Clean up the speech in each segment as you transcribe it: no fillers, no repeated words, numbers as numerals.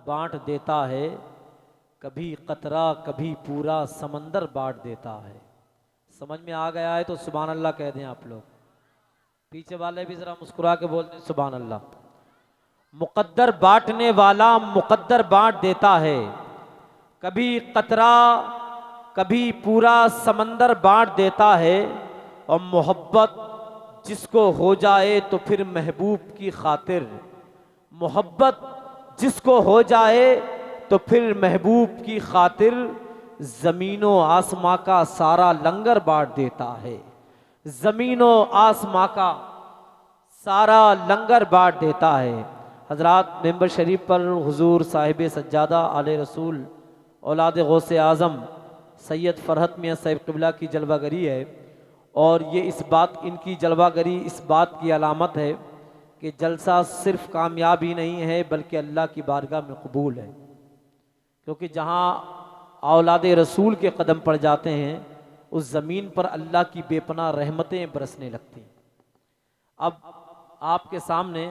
बांट देता है, कभी कतरा कभी पूरा समंदर बांट देता है। समझ में आ गया है तो सुभान अल्लाह कह दें आप लोग। पीछे वाले भी जरा मुस्कुरा के बोल दें सुभान अल्लाह। मुकद्दर बांटने वाला मुकद्दर बांट देता है, कभी कतरा कभी पूरा समंदर बांट देता है। और मोहब्बत जिसको हो जाए तो फिर महबूब की खातिर, मोहब्बत जिसको हो जाए तो फिर महबूब की खातिर ज़मीनों आसमां का सारा लंगर बांट देता है। ज़मीनों आसमां का सारा लंगर बांट देता है। हजरात मेंबर शरीफ पर हुजूर साहिब सज्जादा आले रसूल औलाद गौसे आज़म सैयद फ़रहत मियाँ साहिब क़िबला की जलवागरी है। और ये इस बात, इनकी जलवागरी इस बात की अलामत है कि जलसा सिर्फ कामयाबी नहीं है बल्कि अल्लाह की बारगाह में कबूल है। क्योंकि जहाँ औलाद रसूल के कदम पड़ जाते हैं उस ज़मीन पर अल्लाह की बेपनाह रहमतें बरसने लगती हैं। अब आपके सामने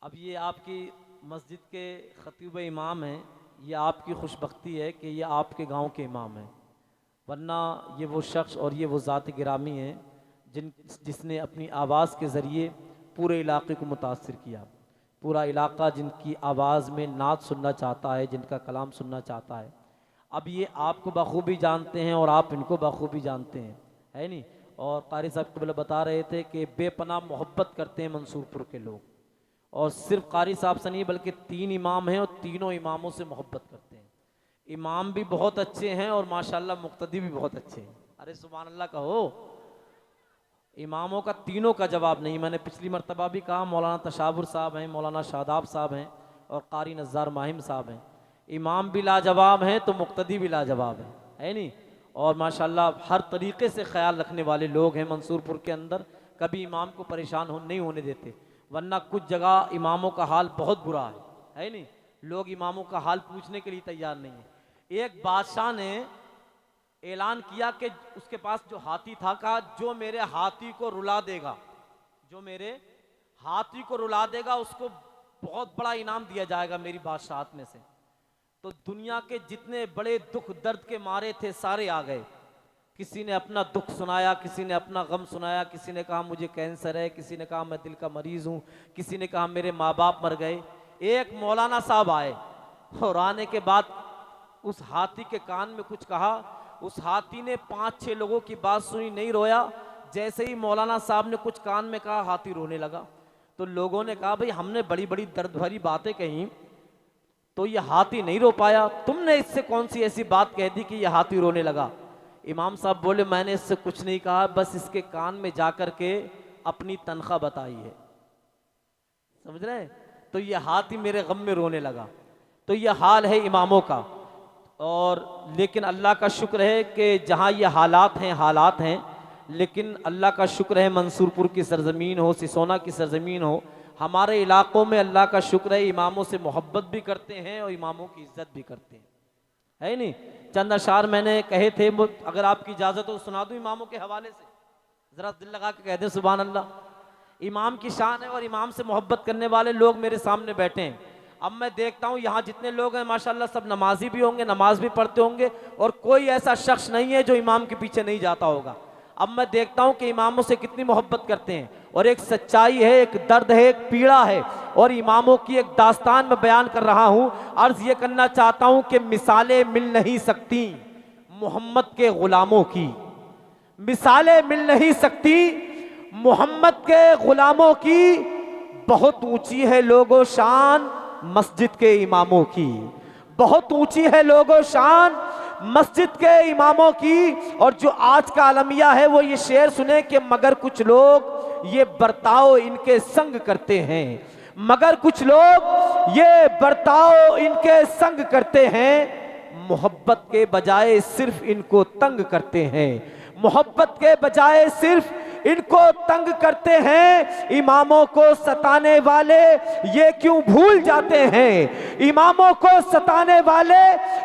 अब ये आपकी मस्जिद के खतीब इमाम हैं, ये आपकी खुशबख्ती है कि ये आपके गांव के इमाम हैं, वरना ये वो शख्स और ये वो ज़ात गिरामी हैं जिसने अपनी आवाज़ के ज़रिए पूरे इलाके को मुतासिर किया। पूरा इलाका जिनकी आवाज़ में नात सुनना चाहता है, जिनका कलाम सुनना चाहता है। अब ये आपको बखूबी जानते हैं और आप इनको बखूबी जानते हैं, है नहीं। और कारी साहब कबल बता रहे थे कि बेपनाह मोहब्बत करते हैं मंसूरपुर के लोग, और सिर्फ कारी साहब से नहीं बल्कि 3 इमाम हैं और तीनों इमामों से मोहब्बत करते हैं। इमाम भी बहुत अच्छे हैं और माशाल्लाह मुक्तदी भी बहुत अच्छे हैं। अरे सुभान अल्लाह कहो। इमामों का तीनों का जवाब नहीं। मैंने पिछली मरतबा भी कहा, मौलाना तशाबुर साहब हैं, मौलाना शादाब साहब हैं और कारी नज़ार माहिम साहब हैं। इमाम भी लाजवाब हैं तो मुक्तदी भी लाजवाब है नहीं। और माशाल्लाह हर तरीक़े से ख्याल रखने वाले लोग हैं मंसूरपुर के अंदर। कभी इमाम को परेशान नहीं होने देते, वरना कुछ जगह इमामों का हाल बहुत बुरा है नहीं। लोग इमामों का हाल पूछने के लिए तैयार नहीं है। एक बादशाह ने ऐलान किया कि उसके पास जो हाथी था, कहा जो मेरे हाथी को रुला देगा, जो मेरे हाथी को रुला देगा उसको बहुत बड़ा इनाम दिया जाएगा मेरी बादशाहत में से। तो दुनिया के जितने बड़े दुख दर्द के मारे थे सारे आ गए। किसी ने अपना दुख सुनाया, किसी ने अपना गम सुनाया, किसी ने कहा मुझे कैंसर है, किसी ने कहा मैं दिल का मरीज़ हूँ, किसी ने कहा मेरे माँ बाप मर गए। एक मौलाना साहब आए और आने के बाद उस हाथी के कान में कुछ कहा। उस हाथी ने 5-6 लोगों की बात सुनी, नहीं रोया। जैसे ही मौलाना साहब ने कुछ कान में कहा हाथी रोने लगा। तो लोगों ने कहा भाई हमने बड़ी बड़ी दर्द भरी बातें कही तो ये हाथी नहीं रो पाया, तुमने इससे कौन सी ऐसी बात कह दी कि ये हाथी रोने लगा। इमाम साहब बोले मैंने इससे कुछ नहीं कहा, बस इसके कान में जाकर के अपनी तनख्वाह बताई है। समझ रहे हैं? तो ये हाथी मेरे गम में रोने लगा। तो ये हाल है इमामों का। और लेकिन अल्लाह का शुक्र है कि जहाँ ये हालात हैं, लेकिन अल्लाह का शुक्र है मंसूरपुर की सरज़मीन हो, सिसोना की सरज़मीन हो, हमारे इलाक़ों में अल्लाह का शुक्र है इमामों से मोहब्बत भी करते हैं और इमामों की इज़्ज़त भी करते हैं, है नहीं। चंद अशार मैंने कहे थे, अगर आपकी इजाज़त हो तो सुना दूँ इमामों के हवाले से, ज़रा दिल लगा के कह दें सुभान अल्लाह। इमाम की शान है और इमाम से मोहब्बत करने वाले लोग मेरे सामने बैठे हैं। अब मैं देखता हूँ यहाँ जितने लोग हैं माशाल्लाह सब नमाजी भी होंगे, नमाज भी पढ़ते होंगे, और कोई ऐसा शख्स नहीं है जो इमाम के पीछे नहीं जाता होगा। अब मैं देखता हूँ कि इमामों से कितनी मोहब्बत करते हैं, और एक सच्चाई है, एक दर्द है, एक पीड़ा है, और इमामों की एक दास्तान में बयान कर रहा हूँ। अर्ज़ ये करना चाहता हूँ कि मिसालें मिल नहीं सकती मोहम्मद के ग़ुलामों की, मिसालें मिल नहीं सकती मोहम्मद के ग़ुलामों की। बहुत ऊंची है लोगो शान मस्जिद के इमामों की, बहुत ऊंची है लोगो शान मस्जिद के इमामों की। और जो आज का अलमिया है वो ये शेर सुने कि मगर कुछ लोग ये बर्ताव इनके संग करते हैं, मगर कुछ लोग ये बर्ताव इनके संग करते हैं, मोहब्बत के बजाय सिर्फ इनको तंग करते हैं, मोहब्बत के बजाय सिर्फ इनको तंग करते हैं। इमामों को सताने वाले ये क्यों भूल जाते हैं, इमामों को सताने वाले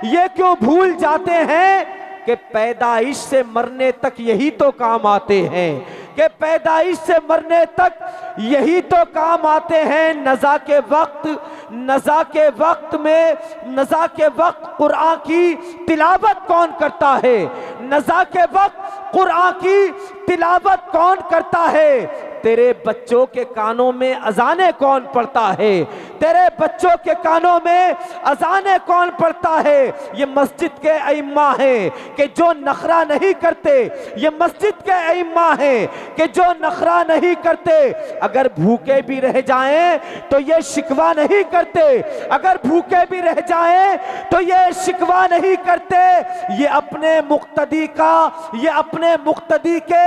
ये क्यों भूल जाते हैं कि पैदाइश से मरने तक यही तो काम आते हैं, कि पैदाइश से मरने तक यही तो काम आते हैं। नज़ा के वक्त, नज़ा के वक्त में, नज़ा के वक्त कुरान की तिलावत कौन करता है? नज़ा के वक्त कुरान की तिलावत कौन करता है? तेरे बच्चों के कानों में अजाने कौन पढ़ता है? तेरे बच्चों के कानों में अजाने कौन पढ़ता है? ये मस्जिद के अइम्मा हैं कि जो नखरा नहीं करते। ये मस्जिद के अइम्मा हैं कि जो नखरा नहीं करते। अगर भूखे भी रह जाएं तो ये शिकवा नहीं करते। अगर भूखे भी रह जाएं तो ये शिकवा नहीं करते। ये अपने मुक्तदी का, ये अपने मुक्तदी के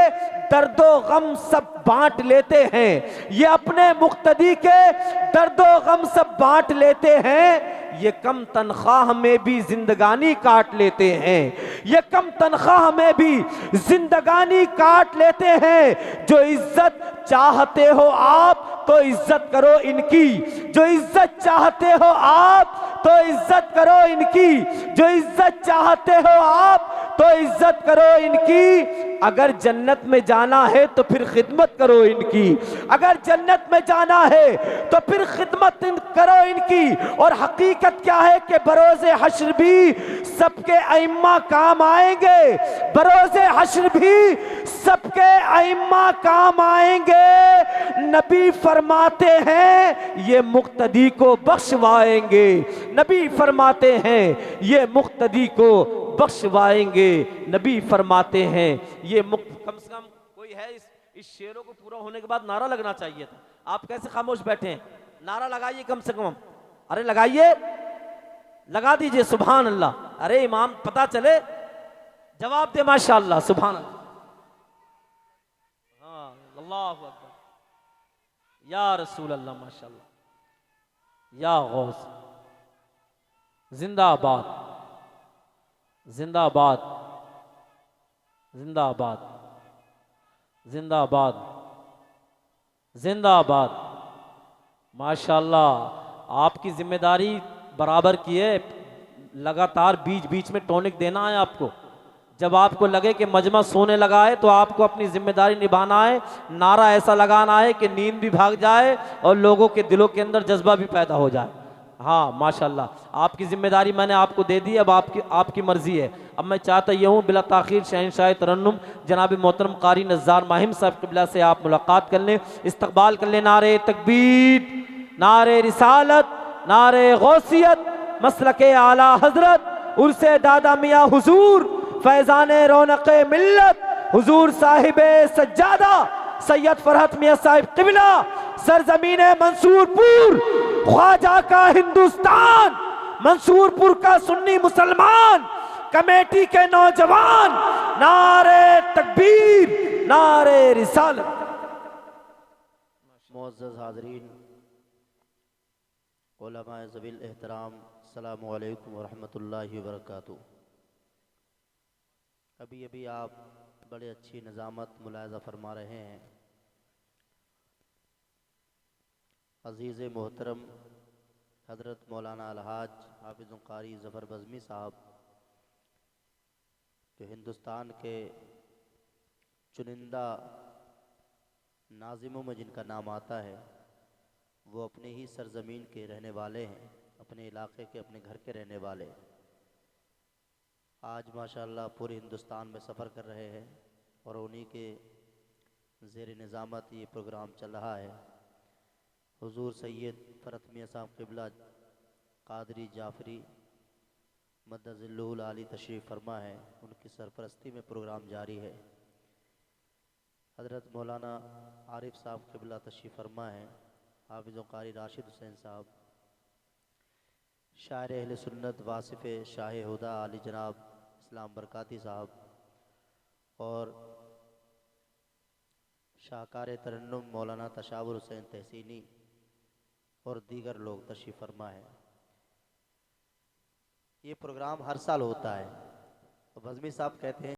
दर्दो गम सब बांट लेते हैं। ये अपने मुक्तदी के दर्दो गम सब बांट लेते हैं। ये कम तनख्वाह में भी जिंदगानी काट लेते हैं। ये कम तनख्वाह में भी जिंदगानी काट लेते हैं। जो इज्जत चाहते हो आप तो इज्जत करो इनकी। जो इज्जत चाहते हो आप तो इज्जत करो इनकी। जो इज्जत चाहते हो आप तो इज्जत करो इनकी। अगर जन्नत में जाना है तो फिर खिदमत करो इनकी। अगर जन्नत में जाना है तो फिर खिदमत करो इनकी। और हकीकत क्या है कि बरोज़े हश्र भी सबके अइम्मा काम आएंगे। बरोज़े हश्र भी सबके अइम्मा काम आएंगे। नबी फरमाते हैं ये मुक्तदी को बख्शवाएंगे। नबी फरमाते हैं ये मुक्तदी को बख्शवाएंगे। नबी फरमाते हैं ये कम से कम कोई है इस शेरों को पूरा होने के बाद नारा लगना चाहिए था। आप कैसे खामोश बैठे हैं? नारा लगाइए कम से कम। अरे लगाइए, लगा दीजिए। सुभान अल्लाह। अरे इमाम पता चले, जवाब दे माशाअल्लाह। सुभान अल्लाह। हाँ, अल्लाहु अकबर, या रसूल अल्लाह, माशाअल्लाह, या गौस। जिंदाबाद, जिंदाबाद, जिंदाबाद, जिंदाबाद, जिंदाबाद। माशाअल्लाह आपकी जिम्मेदारी बराबर की है। लगातार बीच बीच में टॉनिक देना है आपको। जब आपको लगे कि मजमा सोने लगा है तो आपको अपनी जिम्मेदारी निभाना है। नारा ऐसा लगाना है कि नींद भी भाग जाए और लोगों के दिलों के अंदर जज्बा भी पैदा हो जाए। हाँ माशाल्लाह आपकी जिम्मेदारी मैंने आपको दे दी। अब आपकी मर्जी है। अब मैं चाहता ये हूँ बिला ताखीर शहनशाह तरन्नुम जनाब मोहतरम कारी नज़ार माहिम साहब क़िबला से आप मुलाकात कर लें, इस्तकबाल कर लें। नारे तकबीर, नारे रिसालत, नारे गौसियत, मसलके आला हजरत, उर्से दादा मियाँ हुजूर, फैज़ाने रौनक़े मिल्लत, हुजूर साहिबे सज्जादा सैयद फरहत मियाँ साहिब क़िबला, सरजमीने मंसूरपुर, ख्वाजा का हिंदुस्तान, मंसूरपुर का सुन्नी मुसलमान, कमेटी के नौजवान, नारे तकबीर, नारे रिसालत। मुअज़्ज़ज़ हाज़रीन, उलमाए ज़वील एहतराम, अस्सलामु अलैकुम व रहमतुल्लाहि व बरकातुहू। अभी अभी आप बड़े अच्छी निज़ामत मुलाहज़ा फरमा रहे हैं। अज़ीज़ मोहतरम हज़रत मौलाना अलहाज हाफ़िज़ क़ारी ज़फ़र बज़मी साहब, जो हिंदुस्तान के चुनिंदा नाज़िमों में जिनका नाम आता है, वो अपने ही सरज़मीन के रहने वाले हैं, अपने इलाके के, अपने घर के रहने वाले। आज माशाअल्लाह पूरे हिंदुस्तान में सफ़र कर रहे हैं और उन्हीं के ज़ेर निज़ामत ये प्रोग्राम चल रहा है। हुज़ूर सैयद फ़रहत मियाँ साहब क़िबला क़ादरी जाफ़री मद्दज़िल्लुहुल आली तशरीफ़ फरमा है। उनकी सरपरस्ती में प्रोग्राम जारी है। हज़रत मौलाना आरिफ साहब क़िबला तशरीफ़ फरमा है। हाफ़िज़ क़ारी राशिद हुसैन साहब, शायर अहले सुन्नत वासिफ़ शाह हुदा आली जनाब इस्लाम बरकाती साहब और शाहकार तरन्नुम मौलाना तशावुर हुसैन तहसीनी और दीगर लोग तशरीफ़ फरमा है। ये प्रोग्राम हर साल होता है। तो बज़मी साहब कहते हैं